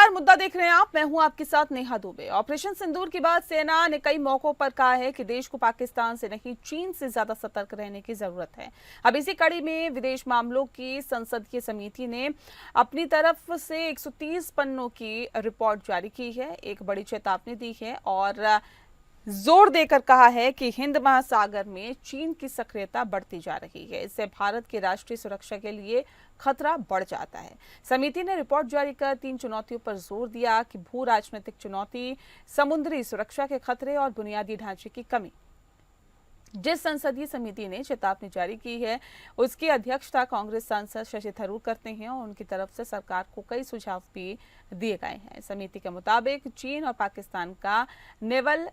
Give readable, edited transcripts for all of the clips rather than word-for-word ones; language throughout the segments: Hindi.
नमस्कार, मुद्दा देख रहे हैं आप। मैं हूं आपके साथ नेहा दुबे। ऑपरेशन सिंदूर के बाद सेना ने कई मौकों पर कहा है कि देश को पाकिस्तान से नहीं, चीन से ज्यादा सतर्क रहने की जरूरत है। अब इसी कड़ी में विदेश मामलों की संसदीय समिति ने अपनी तरफ से 130 पन्नों की रिपोर्ट जारी की है, एक बड़ी चेतावनी दी है और जोर देकर कहा है कि हिंद महासागर में चीन की सक्रियता बढ़ती जा रही है। इससे भारत की राष्ट्रीय सुरक्षा के लिए खतरा बढ़ जाता है। समिति ने रिपोर्ट जारी कर 3 चुनौतियों पर जोर दिया कि भू राजनीतिक चुनौती, समुद्री सुरक्षा के खतरे और बुनियादी ढांचे की कमी। जिस संसदीय समिति ने चेतावनी जारी की है, उसकी अध्यक्षता कांग्रेस सांसद शशि थरूर करते हैं और उनकी तरफ से सरकार को कई सुझाव भी दिए गए हैं। समिति के मुताबिक चीन और पाकिस्तान का नेवल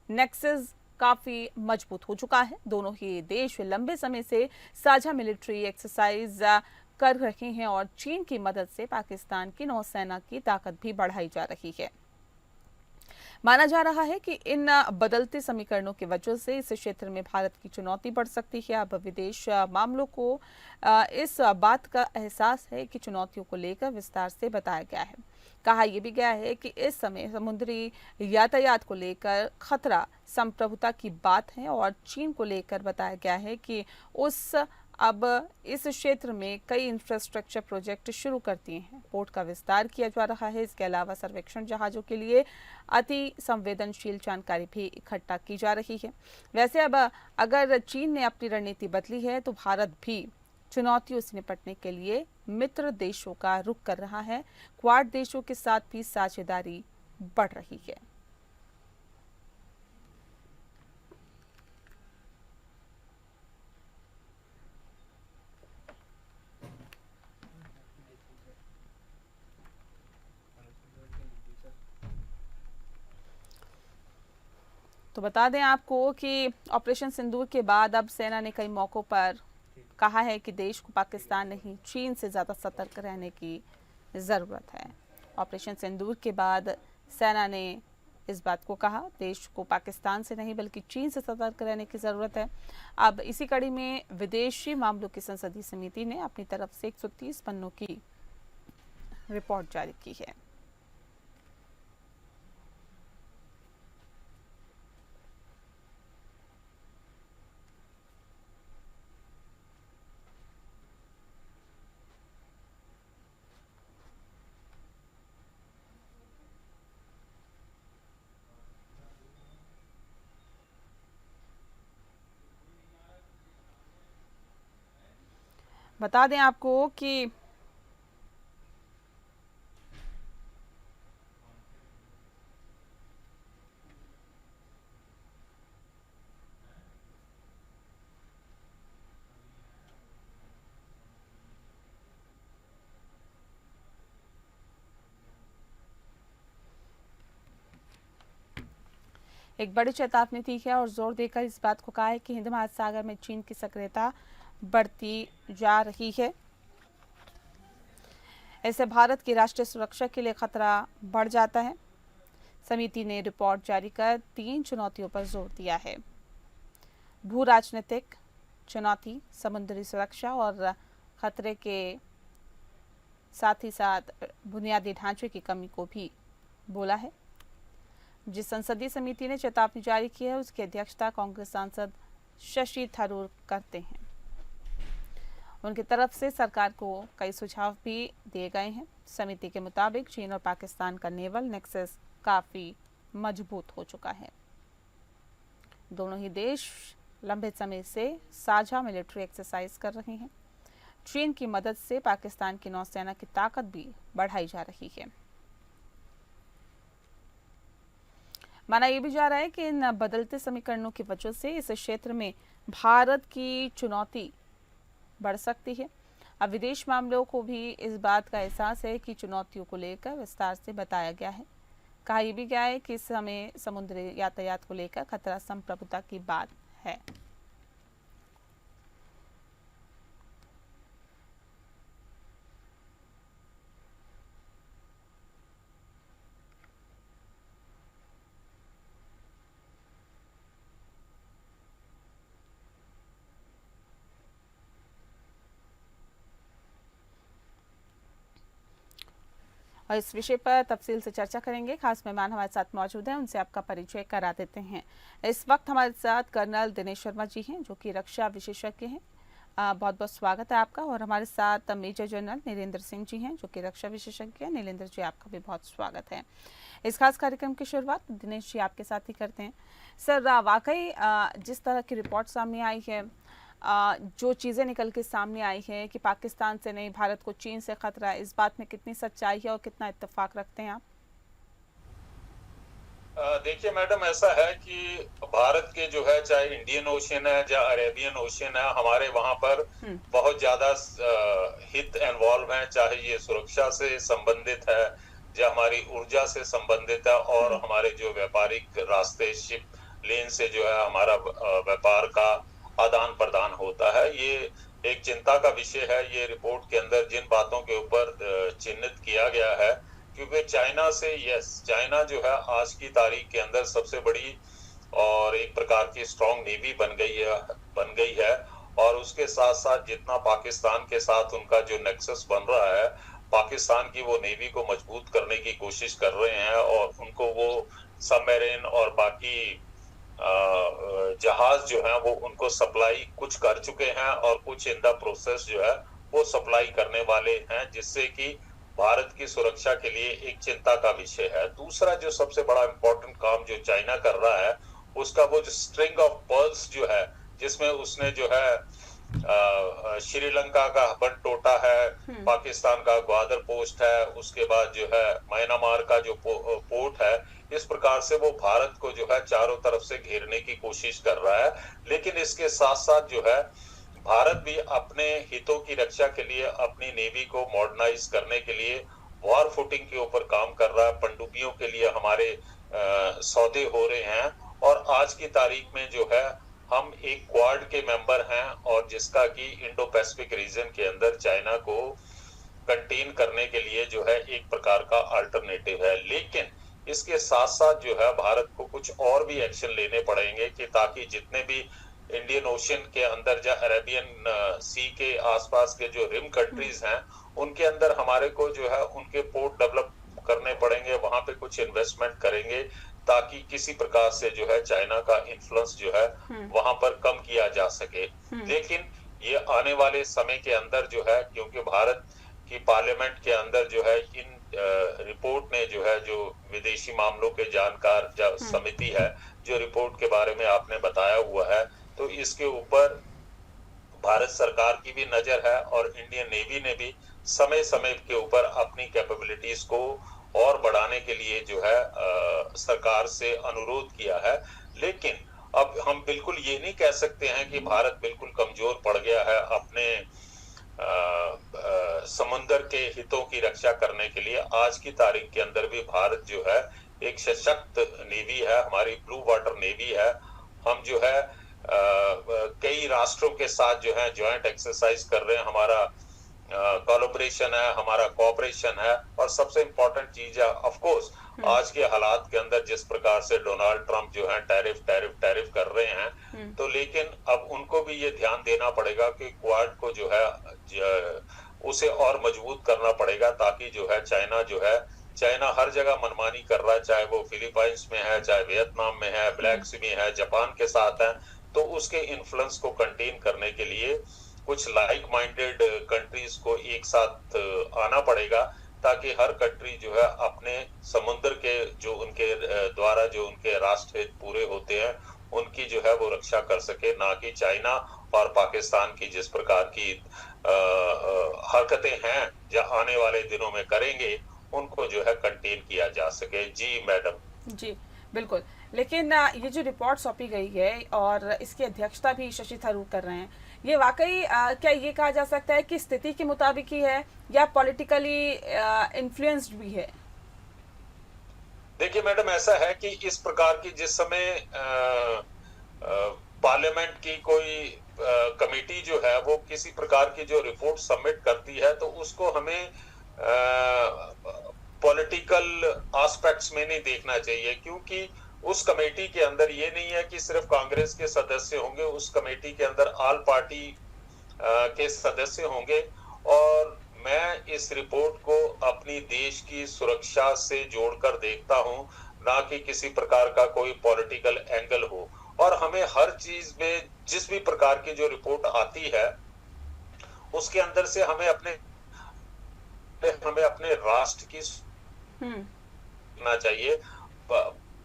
नेक्सस काफी मजबूत हो चुका है। दोनों ही देश लंबे समय से साझा मिलिट्री एक्सरसाइज कर रहे हैं और चीन की मदद से पाकिस्तान की नौसेना की ताकत भी बढ़ाई जा रही है। माना जा रहा है कि इन बदलते समीकरणों की वजह से इस क्षेत्र में भारत की चुनौती बढ़ सकती है। अब विदेश मामलों को इस बात का एहसास है कि चुनौतियों को लेकर विस्तार से बताया गया है। कहा यह भी गया है कि इस समय समुद्री यातायात को लेकर खतरा संप्रभुता की बात है और चीन को लेकर बताया गया है कि उस अब इस क्षेत्र में कई इंफ्रास्ट्रक्चर प्रोजेक्ट शुरू कर दिए हैं। पोर्ट का विस्तार किया जा रहा है। इसके अलावा सर्वेक्षण जहाजों के लिए अति संवेदनशील जानकारी भी इकट्ठा की जा रही है। वैसे अब अगर चीन ने अपनी रणनीति बदली है तो भारत भी चुनौतियों से निपटने के लिए मित्र देशों का रुख कर रहा है। क्वाड देशों के साथ भी साझेदारी बढ़ रही है। तो बता दें आपको कि ऑपरेशन सिंदूर के बाद अब सेना ने कई मौकों पर कहा है कि देश को पाकिस्तान नहीं, चीन से ज़्यादा सतर्क रहने की ज़रूरत है। ऑपरेशन सिंदूर के बाद सेना ने इस बात को कहा, देश को पाकिस्तान से नहीं बल्कि चीन से सतर्क रहने की ज़रूरत है। अब इसी कड़ी में विदेशी मामलों की संसदीय समिति ने अपनी तरफ से 130 पन्नों की रिपोर्ट जारी की है। बता दें आपको कि एक बड़ी चेतावनी दी है और जोर देकर इस बात को कहा है कि हिंद महासागर में चीन की सक्रियता बढ़ती जा रही है। इससे भारत की राष्ट्रीय सुरक्षा के लिए खतरा बढ़ जाता है। समिति ने रिपोर्ट जारी कर 3 चुनौतियों पर जोर दिया है। भू राजनीतिक चुनौती, समुद्री सुरक्षा और खतरे के साथ ही साथ बुनियादी ढांचे की कमी को भी बोला है। जिस संसदीय समिति ने चेतावनी जारी की है, उसकी अध्यक्षता कांग्रेस सांसद शशि थरूर करते हैं। उनकी तरफ से सरकार को कई सुझाव भी दिए गए हैं। समिति के मुताबिक चीन और पाकिस्तान का नेवल नेक्सस काफी मजबूत हो चुका है। दोनों ही देश लंबे समय से साझा मिलिट्री एक्सरसाइज कर रहे हैं। चीन की मदद से पाकिस्तान की नौसेना की ताकत भी बढ़ाई जा रही है। माना यह भी जा रहा है कि इन बदलते समीकरणों की वजह से इस क्षेत्र में भारत की चुनौती बढ़ सकती है। अब विदेश मामलों को भी इस बात का एहसास है कि चुनौतियों को लेकर विस्तार से बताया गया है। कहा यह भी गया है कि इस समय समुद्री यातायात को लेकर खतरा संप्रभुता की बात है। और इस विषय पर तफसील से चर्चा करेंगे। खास मेहमान हमारे साथ मौजूद हैं, उनसे आपका परिचय करा देते हैं। इस वक्त हमारे साथ कर्नल दिनेश शर्मा जी हैं, जो कि रक्षा विशेषज्ञ हैं। बहुत बहुत स्वागत है आपका। और हमारे साथ मेजर जनरल नीलेंद्र सिंह जी हैं, जो कि रक्षा विशेषज्ञ हैं। नीलेंद्र जी, आपका भी बहुत स्वागत है। इस खास कार्यक्रम की शुरुआत दिनेश जी आपके साथ ही करते हैं। सर, वाकई जिस तरह की रिपोर्ट सामने आई है, जो चीज़ें निकल के सामने आई हैं कि पाकिस्तान से नहीं भारत को चीन से खतरा है, इस बात में कितनी सच्चाई है और कितना इत्तेफाक रखते हैं आप? देखिए मैडम, ऐसा है कि भारत के जो है, चाहे इंडियन ओशियन है या अरेबियन ओशियन है, हमारे वहां पर बहुत ज्यादा हित इन्वॉल्व हैं। चाहे ये सुरक्षा से संबंधित है या हमारी ऊर्जा से संबंधित है, और हमारे जो व्यापारिक रास्ते, शिप लेन से जो है हमारा व्यापार का आदान प्रदान होता है। ये एक चिंता का विषय है। ये रिपोर्ट के अंदर जिन बातों के ऊपर चिन्हित किया गया है, क्योंकि चाइना से, चाइना जो है आज की तारीख के अंदर सबसे बड़ी और एक प्रकार की स्ट्रॉन्ग नेवी बन गई है। और उसके साथ साथ जितना पाकिस्तान के साथ उनका जो नेक्सस बन रहा है, पाकिस्तान की वो नेवी को मजबूत करने की कोशिश कर रहे हैं, और उनको वो सबमरीन और बाकी जहाज जो है वो उनको सप्लाई कुछ कर चुके हैं, और कुछ इन द प्रोसेस जो है वो सप्लाई करने वाले हैं, जिससे कि भारत की सुरक्षा के लिए एक चिंता का विषय है। दूसरा जो सबसे बड़ा इंपॉर्टेंट काम जो चाइना कर रहा है, उसका वो जो स्ट्रिंग ऑफ पर्ल्स जो है, जिसमें उसने जो है श्रीलंका का हबन टोटा है, पाकिस्तान का ग्वादर पोस्ट है, उसके बाद जो है म्यांमार का जो पोर्ट है, इस प्रकार से वो भारत को जो है चारों तरफ से घेरने की कोशिश कर रहा है। लेकिन इसके साथ साथ जो है भारत भी अपने हितों की रक्षा के लिए अपनी नेवी को मॉडर्नाइज करने के लिए वॉर फुटिंग के ऊपर काम कर रहा है। पनडुब्बियों के लिए हमारे सौदे हो रहे हैं, और आज की तारीख में जो है हम एक क्वाड के मेंबर हैं, और जिसका कि इंडो पैसिफिक रीजन के अंदर चाइना को कंटेन करने के लिए जो है एक प्रकार का अल्टरनेटिव है। लेकिन इसके साथ साथ जो है भारत को कुछ और भी एक्शन लेने पड़ेंगे, कि ताकि जितने भी इंडियन ओशियन के अंदर या अरेबियन सी के आसपास के जो रिम कंट्रीज हैं, उनके अंदर हमारे को जो है उनके पोर्ट डेवलप करने पड़ेंगे, वहां पे कुछ इन्वेस्टमेंट करेंगे, ताकि किसी प्रकार से जो है चाइना का इन्फ्लुएंस जो है वहां पर कम किया जा सके। लेकिन ये आने वाले समय के अंदर जो है, क्योंकि भारत की पार्लियामेंट के अंदर जो है इन रिपोर्ट ने जो है, जो विदेशी मामलों के जानकार समिति है, जो रिपोर्ट के बारे में आपने बताया हुआ है, तो इसके ऊपर भारत सरकार की भी नजर है, और इंडियन नेवी ने भी समय समय के ऊपर अपनी कैपेबिलिटीज को और बढ़ाने के लिए जो है सरकार से अनुरोध किया है। लेकिन अब हम बिल्कुल ये नहीं कह सकते हैं कि भारत बिल्कुल कमजोर पड़ गया है अपने समुद्र के हितों की रक्षा करने के लिए। आज की तारीख के अंदर भी भारत जो है एक सशक्त नेवी है, हमारी ब्लू वाटर नेवी है। हम जो है कई राष्ट्रों के साथ जो है ज्वाइंट एक्सरसाइज कर रहे हैं, हमारा कोलैबोरेशन है, हमारा कोऑपरेशन है। और सबसे इम्पोर्टेंट चीज है, ऑफ कोर्स आज के हालात के अंदर जिस प्रकार से डोनाल्ड ट्रंप जो है टैरिफ टैरिफ टैरिफ कर रहे हैं, तो लेकिन अब उनको भी ये ध्यान देना पड़ेगा कि क्वाड को जो है उसे और मजबूत करना पड़ेगा, ताकि जो है चाइना हर जगह मनमानी कर रहा है, चाहे वो फिलीपाइंस में है, चाहे वियतनाम में है, ब्लैक सी में है, जापान के साथ है, तो उसके इन्फ्लुएंस को कंटेन करने के लिए कुछ लाइक माइंडेड कंट्रीज को एक साथ आना पड़ेगा, ताकि हर कंट्री जो है अपने समुद्र के जो उनके द्वारा जो उनके राष्ट्र हित पूरे होते हैं, उनकी जो है वो रक्षा कर सके, ना कि चाइना और पाकिस्तान की जिस प्रकार की हरकतें हैं या आने वाले दिनों में करेंगे, उनको जो है कंटेन किया जा सके। जी मैडम। जी बिल्कुल। लेकिन ये जो रिपोर्ट सौंपी गई है और इसकी अध्यक्षता भी शशि थरूर कर रहे हैं, ये वाकई क्या ये कहा जा सकता है कि स्थिति के मुताबिक ही है या पॉलिटिकली इन्फ्लुएंस्ड भी है? देखिए मैडम, ऐसा है कि इस प्रकार की जिस समय पार्लियामेंट की कोई कमेटी जो है वो किसी प्रकार की जो रिपोर्ट सबमिट करती है, तो उसको हमें पॉलिटिकल एस्पेक्ट्स में नहीं देखना चाहिए, क्योंकि उस कमेटी के अंदर ये नहीं है कि सिर्फ कांग्रेस के सदस्य होंगे, उस कमेटी के अंदर ऑल पार्टी के सदस्य होंगे। और मैं इस रिपोर्ट को अपनी देश की सुरक्षा से जोड़कर देखता हूं, ना कि किसी प्रकार का कोई पॉलिटिकल एंगल हो। और हमें हर चीज में जिस भी प्रकार की जो रिपोर्ट आती है उसके अंदर से हमें अपने राष्ट्र की हम्म। सोचना चाहिए।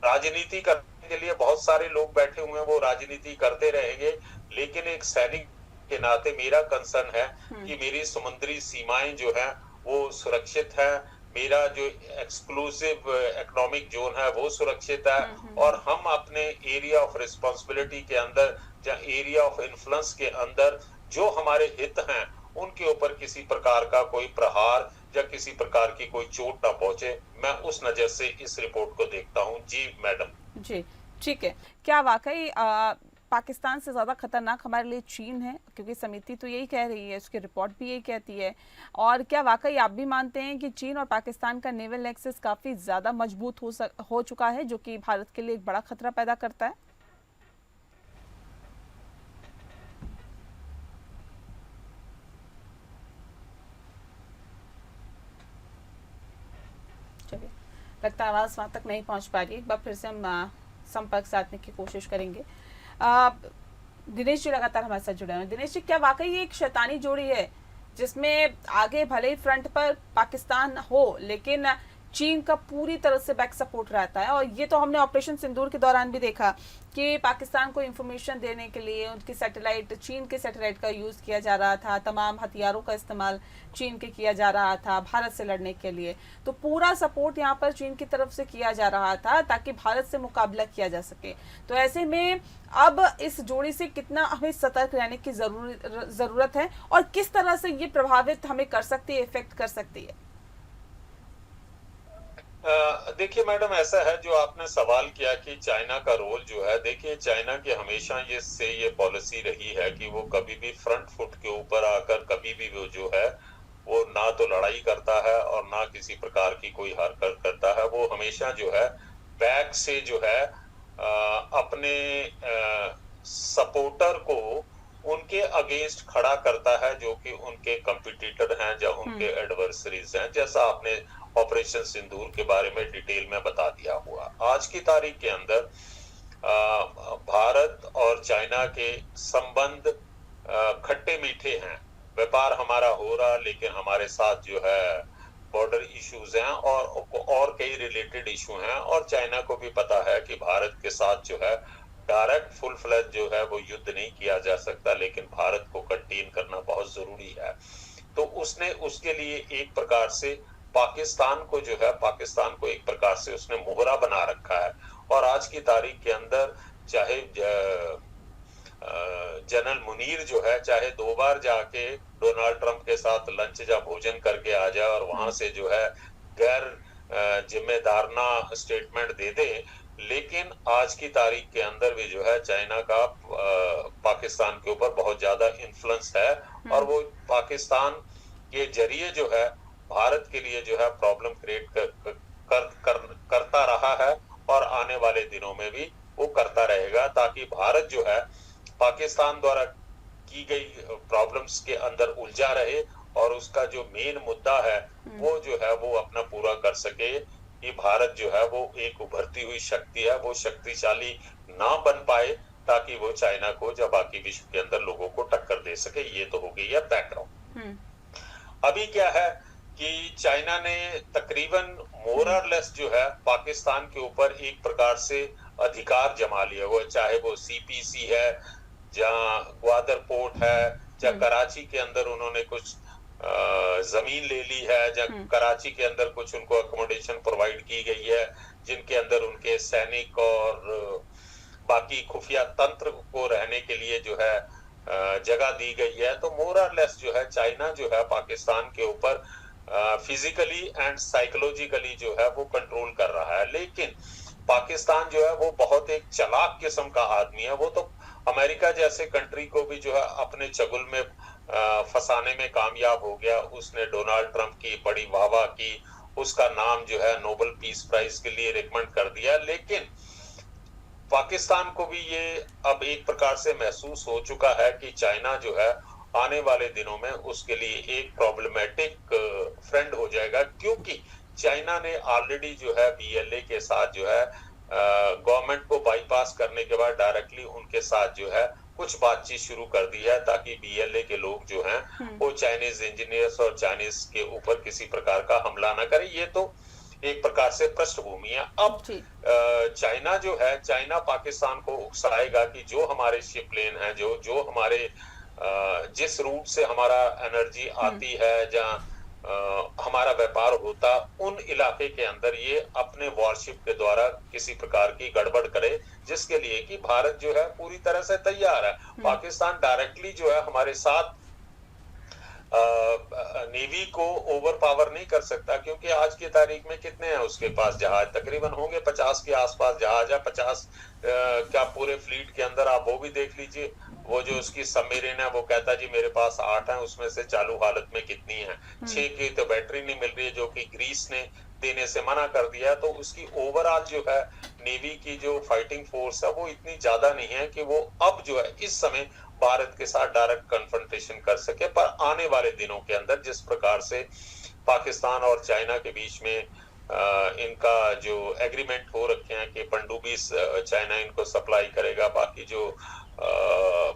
राजनीति करने के लिए बहुत सारे लोग बैठे हुए हैं, वो राजनीति करते रहेंगे, लेकिन एक सैनिक के नाते मेरा कंसर्न है हम्म। कि मेरी समुद्री सीमाएं जो हैं वो सुरक्षित है, मेरा जो एक्सक्लूसिव इकोनॉमिक जोन है वो सुरक्षित है, और हम अपने एरिया ऑफ रिस्पॉन्सिबिलिटी के अंदर या एरिया ऑफ इन्फ्लुएंस के अंदर जो हमारे हित हैं उनके ऊपर किसी प्रकार का कोई प्रहार या किसी प्रकार की कोई चोट ना पहुंचे। मैं उस नजर से इस रिपोर्ट को देखता हूं। जी मैडम। जी, ठीक है। क्या वाकई पाकिस्तान से ज़्यादा खतरनाक हमारे लिए चीन है? क्योंकि समिति तो यही कह रही है, उसकी रिपोर्ट भी यही कहती है। और क्या वाकई आप भी मानते हैं कि चीन और पाकिस्तान का नेवल नेक्सस काफ़ी ज़्यादा मजबूत हो चुका है, जो कि भारत के लिए एक बड़ा खतरा पैदा करता है? चलिए, लगता है आवाज़ वहाँ तक नहीं पहुँच पा रही है। एक बार फिर से हम संपर्क साधने की कोशिश करेंगे। अ, दिनेश जी लगातार हमारे साथ जुड़े हुए हैं। दिनेश जी, क्या वाकई ये एक शैतानी जोड़ी है जिसमें आगे भले ही फ्रंट पर पाकिस्तान हो, लेकिन चीन का पूरी तरह से बैक सपोर्ट रहता है? और ये तो हमने ऑपरेशन सिंदूर के दौरान भी देखा कि पाकिस्तान को इंफॉर्मेशन देने के लिए उनकी सैटेलाइट, चीन के सैटेलाइट का यूज़ किया जा रहा था, तमाम हथियारों का इस्तेमाल चीन के किया जा रहा था भारत से लड़ने के लिए। तो पूरा सपोर्ट यहाँ पर चीन की तरफ से किया जा रहा था ताकि भारत से मुकाबला किया जा सके। तो ऐसे में अब इस जोड़ी से कितना हमें सतर्क रहने की ज़रूरत है, और किस तरह से ये प्रभावित हमें कर सकती है, इफेक्ट कर सकती है? देखिए मैडम, ऐसा है जो आपने सवाल किया कि चाइना का रोल जो है, देखिए चाइना की हमेशा ये पॉलिसी रही है कि वो कभी भी फ्रंट फुट के ऊपर आकर कभी भी वो जो है वो ना तो लड़ाई करता है और ना किसी प्रकार की कोई हरकत करता है। वो हमेशा जो है बैक से जो है अपने सपोर्टर को उनके अगेंस्ट खड़ा करता है, जो कि उनके कंपिटिटर हैं या उनके एडवर्सरीज हैं, जैसा आपने ऑपरेशन सिंदूर के बारे में डिटेल में बता दिया हुआ। आज की तारीख के अंदर भारत और चाइना के संबंध खट्टे मीठे हैं। व्यापार हमारा हो रहा, लेकिन हमारे साथ जो है बॉर्डर इश्यूज हैं और कई रिलेटेड इशू हैं, और चाइना को भी पता है कि भारत के साथ जो है डायरेक्ट फुल फ्लैज जो है वो युद्ध नहीं किया जा सकता, लेकिन भारत को कंटेन करना बहुत जरूरी है। तो उसने उसके लिए एक प्रकार से पाकिस्तान को एक प्रकार से उसने मोहरा बना रखा है। और आज की तारीख के अंदर चाहे जनरल मुनीर जो है चाहे 2 बार जाके डोनाल्ड ट्रंप के साथ लंच या भोजन करके आ जाए और वहां से जो है गैर जिम्मेदाराना स्टेटमेंट दे दे, लेकिन आज की तारीख के अंदर भी जो है चाइना का पाकिस्तान के ऊपर बहुत ज्यादा इन्फ्लुएंस है, और वो पाकिस्तान के जरिए जो है भारत के लिए जो है प्रॉब्लम क्रिएट करता रहा है, और आने वाले दिनों में भी वो करता रहेगा, ताकि भारत जो है पाकिस्तान द्वारा की गई प्रॉब्लम्स के अंदर उलझा रहे और उसका जो मेन मुद्दा है वो जो है वो अपना पूरा कर सके कि भारत जो है वो एक उभरती हुई शक्ति है, वो शक्तिशाली ना बन पाए, ताकि वो चाइना को या बाकी विश्व के अंदर लोगों को टक्कर दे सके। ये तो हो गई है बैकग्राउंड। अभी क्या है कि चाइना ने तकरीबन मोरलेस जो है पाकिस्तान के ऊपर एक प्रकार से अधिकार जमा लिया, वो चाहे वो सीपीसी है, जहाँ ग्वादर पोर्ट है, या कराची के अंदर उन्होंने कुछ जमीन ले ली है, या कराची के अंदर कुछ उनको अकोमोडेशन प्रोवाइड की गई है, जिनके अंदर उनके सैनिक और बाकी खुफिया तंत्र को रहने के लिए जो है जगह दी गई है। तो मोरलेस जो है चाइना जो है पाकिस्तान के ऊपर फिजिकली एंड साइकोलॉजिकली जो है वो कंट्रोल कर रहा है। लेकिन पाकिस्तान जो है वो बहुत एक चालाक किस्म का आदमी है। वो तो अमेरिका जैसे कंट्री को भी जो है अपने चगुल में फंसाने में कामयाब हो गया। उसने डोनाल्ड ट्रंप की बड़ी वाहवाह की, उसका नाम जो है नोबेल पीस प्राइज के लिए रिकमेंड कर दिया। लेकिन पाकिस्तान को भी ये अब एक प्रकार से महसूस हो चुका है कि चाइना जो है आने वाले दिनों में उसके लिए एक प्रॉब्लमेटिक फ्रेंड हो जाएगा, क्योंकि चाइना ने ऑलरेडी जो है बीएलए के साथ जो है गवर्नमेंट को बाईपास करने के बाद डायरेक्टली उनके साथ जो है कुछ बातचीत शुरू कर दी है, ताकि बीएलए के लोग जो हैं वो चाइनीज इंजीनियर्स और चाइनीज के ऊपर किसी प्रकार का हमला ना करें। ये तो एक प्रकार से पृष्ठभूमि है। अब चाइना जो है, चाइना पाकिस्तान को उकसाएगा कि जो हमारे शिप लेन है, जो हमारे जिस रूट से हमारा एनर्जी आती है, जहाँ हमारा व्यापार होता, उन इलाके के अंदर ये अपने वॉरशिप के द्वारा किसी प्रकार की गड़बड़ करे, जिसके लिए कि भारत जो है पूरी तरह से तैयार है। पाकिस्तान डायरेक्टली जो है हमारे साथ नेवी को ओवर पावर नहीं कर सकता, क्योंकि आज की तारीख में कितने हैं उसके पास जहाज, तकरीबन होंगे 50 के आसपास जहाज है। 50 क्या पूरे फ्लीट के अंदर आप वो भी देख लीजिए, वो जो उसकी सबमरीन है वो कहता जी मेरे पास 8 है, उसमें से चालू हालत में कितनी है, 6 की तो बैटरी नहीं मिल रही है, जो कि ग्रीस ने देने से मना कर दिया है। तो उसकी ओवरऑल जो है नेवी की जो फाइटिंग फोर्स है वो इतनी ज्यादा नहीं है कि वो अब जो है इस समय भारत के साथ डायरेक्ट कन्फ्रंटेशन कर सके। पर आने वाले दिनों के अंदर जिस प्रकार से पाकिस्तान और चाइना के बीच में इनका जो एग्रीमेंट हो रखे हैं कि पनडुब्बी चाइना इनको सप्लाई करेगा, बाकी जो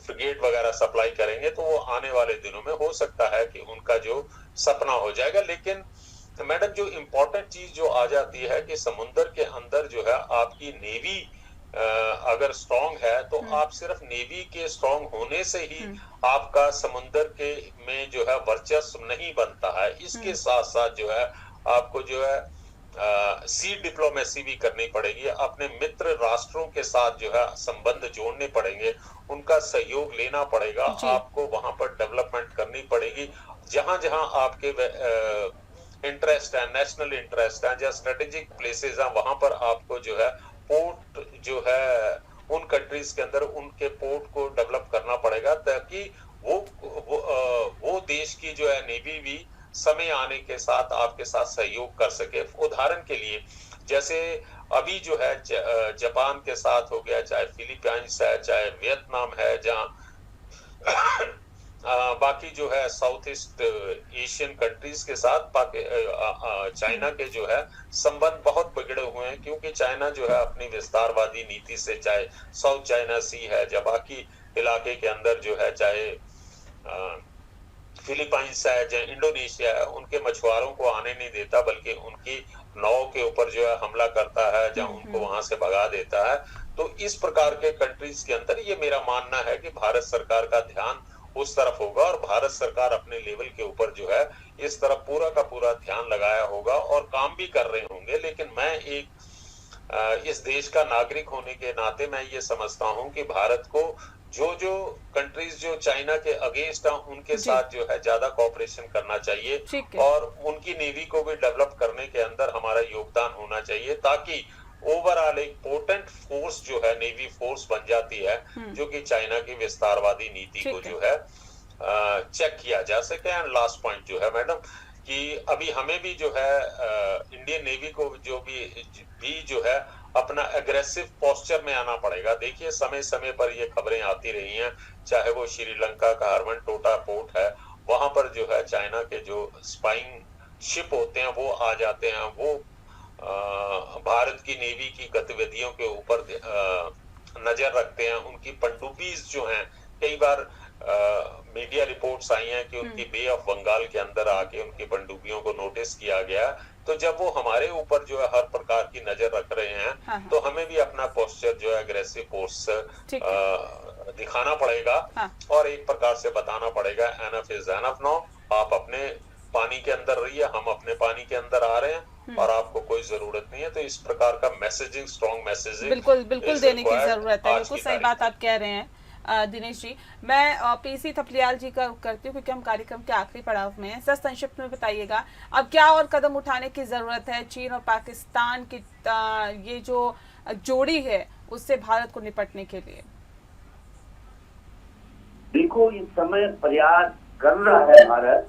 फ्रिगेट वगैरह सप्लाई करेंगे, तो वो आने वाले दिनों में हो सकता है कि उनका जो सपना हो जाएगा। लेकिन मैडम जो इम्पोर्टेंट चीज जो आ जाती है कि समुद्र के अंदर जो है आपकी नेवी अगर स्ट्रांग है, तो आप सिर्फ नेवी के स्ट्रांग होने से ही आपका समुद्र के में जो है वर्चस्व नहीं बनता है। इसके साथ साथ जो है आपको जो है सी डिप्लोमेसी भी करनी पड़ेगी, अपने मित्र राष्ट्रों के साथ जो है संबंध जोड़ने पड़ेंगे, उनका सहयोग लेना पड़ेगा, आपको वहां पर डेवलपमेंट करनी पड़ेगी। जहां जहां आपके इंटरेस्ट है, नेशनल इंटरेस्ट है, जहाँ स्ट्रेटेजिक प्लेसेस है, वहां पर आपको जो है पोर्ट जो है उन कंट्रीज के अंदर उनके पोर्ट को डेवलप करना पड़ेगा, ताकि वो देश की जो है नेवी भी समय आने के साथ आपके साथ सहयोग कर सके। उदाहरण के लिए जैसे अभी जो है जापान के साथ हो गया, चाहे फिलीपींस है, चाहे वियतनाम है, जहाँ बाकी जो है साउथ ईस्ट एशियन कंट्रीज के साथ चाइना के जो है संबंध बहुत बिगड़े हुए हैं, क्योंकि चाइना जो है अपनी विस्तारवादी नीति से, चाहे साउथ चाइना सी है, या बाकी इलाके के अंदर जो है, चाहे फिलीपाइंस है, चाहे इंडोनेशिया है, उनके मछुआरों को आने नहीं देता, बल्कि उनकी नाव के ऊपर जो है हमला करता है, जहां उनको वहां से भगा देता है। तो इस प्रकार के कंट्रीज के अंदर ये मेरा मानना है कि भारत सरकार का ध्यान उस तरफ होगा, और भारत सरकार अपने लेवल के ऊपर जो है इस तरफ पूरा का पूरा ध्यान लगाया होगा और काम भी कर रहे होंगे। लेकिन मैं एक इस देश का नागरिक होने के नाते मैं ये समझता हूं कि भारत को जो कंट्रीज जो चाइना के अगेंस्ट है उनके साथ जो है ज्यादा कोऑपरेशन करना चाहिए, और उनकी नेवी को भी डेवलप करने के अंदर हमारा योगदान होना चाहिए, ताकि ओवरऑल एक पोटेंट फोर्स जो है नेवी फोर्स बन जाती है, जो कि चाइना की विस्तारवादी नीति को जो है चेक किया जा सके। एंड लास्ट पॉइंट जो है मैडम, कि अभी हमें भी जो है इंडियन नेवी को जो भी जो है अपना एग्रेसिव पोस्चर में आना पड़ेगा। देखिए समय समय पर ये खबरें आती रही हैं, चाहे वो श्रीलंका का हरवन टोटा पोर्ट है, वहां पर जो है चाइना के जो स्पाइंग शिप होते हैं वो आ जाते हैं, वो भारत की नेवी की गतिविधियों के ऊपर नजर रखते हैं। उनकी पनडुब्बीज जो हैं, कई बार मीडिया रिपोर्ट्स आई हैं कि उनकी बे ऑफ बंगाल के अंदर आके उनकी पनडुब्बियों को नोटिस किया गया। तो जब वो हमारे ऊपर जो है हर प्रकार की नजर रख रहे हैं, तो हमें भी अपना पोस्चर जो है एग्रेसिव फोर्स दिखाना पड़ेगा, और एक प्रकार से बताना पड़ेगा एनफ इज एनफ नाउ, आप अपने पानी के अंदर रहिए, हम अपने पानी के अंदर आ रहे हैं और आपको कोई जरूरत नहीं है। तो इस प्रकार का मैसेजिंग, स्ट्रॉन्ग मैसेजिंग बिल्कुल देने की जरूरत है। बिल्कुल सही बात आप कह रहे हैं दिनेश जी। मैं पीसी थपलियाल जी का करती हूँ, क्योंकि हम कार्यक्रम के आखिरी पड़ाव में हैं। सर संक्षिप्त में बताइएगा, अब क्या और कदम उठाने की जरूरत है चीन और पाकिस्तान की ये जो जोड़ी है उससे भारत को निपटने के लिए? देखो, इस समय प्रयास कर रहा है भारत,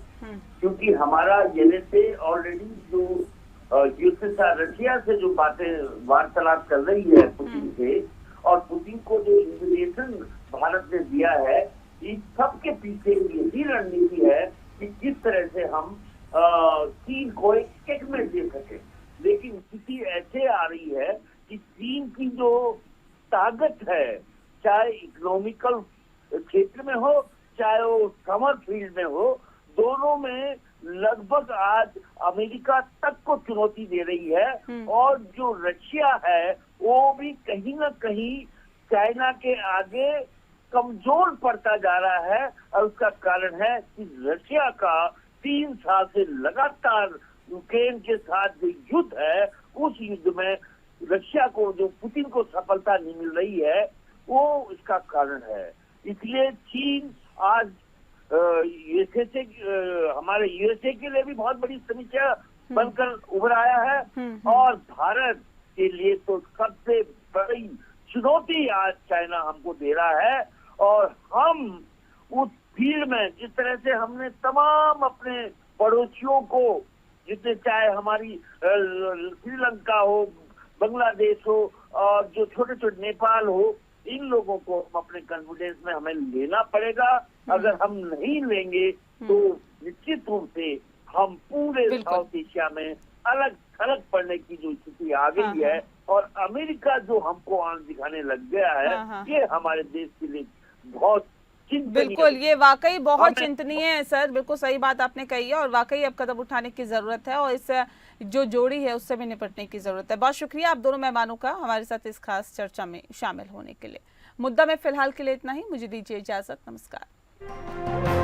क्योंकि हमारा से ऑलरेडी जो रशिया से जो बातें वार्तालाप कर रही है पुतिन से, और पुतिन को जो इन्विटेशन भारत ने दिया है इस सब के पीछे यही रणनीति है कि किस तरह से हम चीन को एक चेकमेट दे सके। लेकिन स्थिति ऐसे आ रही है कि चीन की जो ताकत है, चाहे इकोनॉमिकल क्षेत्र में हो चाहे वो समर फील्ड में हो, दोनों में लगभग आज अमेरिका तक को चुनौती दे रही है। और जो रशिया है वो भी कहीं ना कहीं चाइना के आगे कमजोर पड़ता जा रहा है। और उसका कारण है कि रशिया का 3 साल से लगातार यूक्रेन के साथ जो युद्ध है, उस युद्ध में रशिया को, जो पुतिन को सफलता नहीं मिल रही है, वो इसका कारण है। इसलिए चीन आज यूएसए से, हमारे यूएसए के लिए भी बहुत बड़ी समस्या बनकर उभर आया है। और भारत के लिए तो सबसे बड़ी चुनौती आज चाइना हमको दे रहा है। और हम उस फील्ड में जिस तरह से हमने तमाम अपने पड़ोसियों को, जितने चाहे हमारी श्रीलंका हो, बांग्लादेश हो और जो छोटे छोटे नेपाल हो, इन लोगों को अपने कॉन्फिडेंस में हमें लेना पड़ेगा। अगर हम नहीं लेंगे तो निश्चित रूप से हम पूरे साउथ एशिया में अलग थलग पड़ने की जो स्थिति आ गई है। और अमेरिका जो हमको आंख दिखाने लग गया है, ये हमारे देश के लिए बहुत बिल्कुल, ये वाकई बहुत चिंतनीय है सर। बिल्कुल सही बात आपने कही है और वाकई अब कदम उठाने की जरूरत है और इस जो जोड़ी है उससे भी निपटने की जरूरत है। बहुत शुक्रिया आप दोनों मेहमानों का हमारे साथ इस खास चर्चा में शामिल होने के लिए। मुद्दा में फिलहाल के लिए इतना ही, मुझे दीजिए इजाजत, नमस्कार।